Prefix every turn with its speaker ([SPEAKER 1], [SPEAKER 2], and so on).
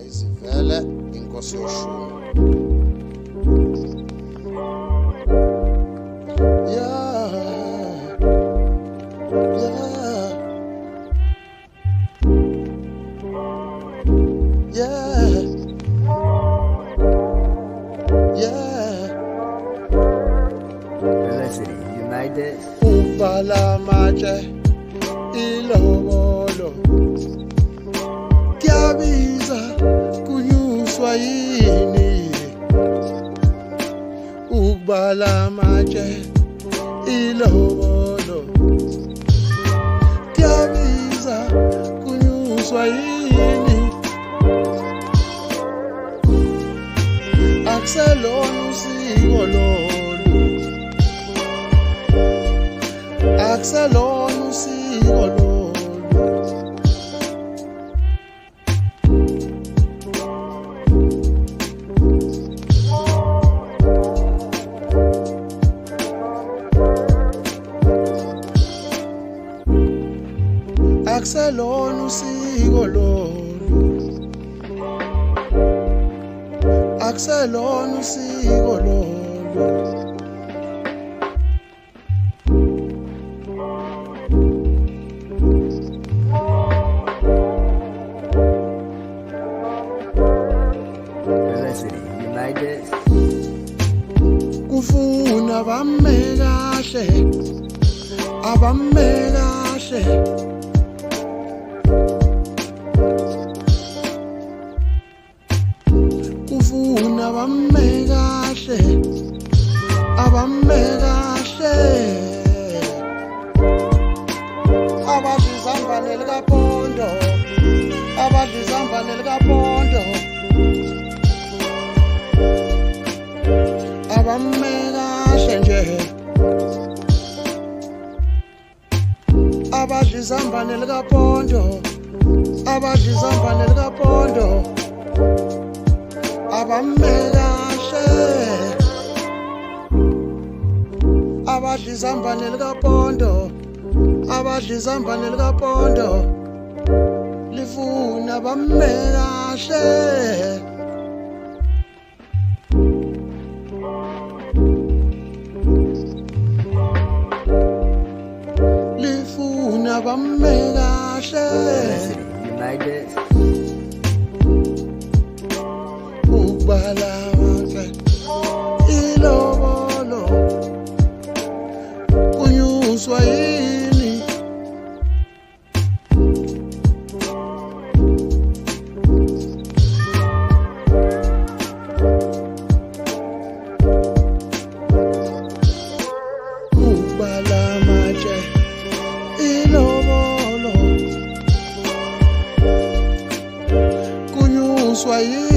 [SPEAKER 1] izivele inkosi yoshuni. Yeah, yeah, yeah.
[SPEAKER 2] Felicity, you made this?
[SPEAKER 1] Ubala matshe ilobolo kuyabiza kunyuswa yini ukubala matshe ilobolo kuyabiza kunyuswa yini akuselona usiko lolu akuselona usiko lolu akuselona usiko lolu akuselona usiko lolu
[SPEAKER 2] Felicity, you made this?
[SPEAKER 1] kufuna abame kahle kufuna abame kahle abadla izambane likapondo abame kahle nje abadla izambane likapondo abame kahle abadla izambane likapondo lifuna abame kahle lifuna abame kahle
[SPEAKER 2] Felicity, you made this?
[SPEAKER 1] ukubala matshe ilobolo kunyuswa yini ukubala matshe ilobolo kunyuswa yini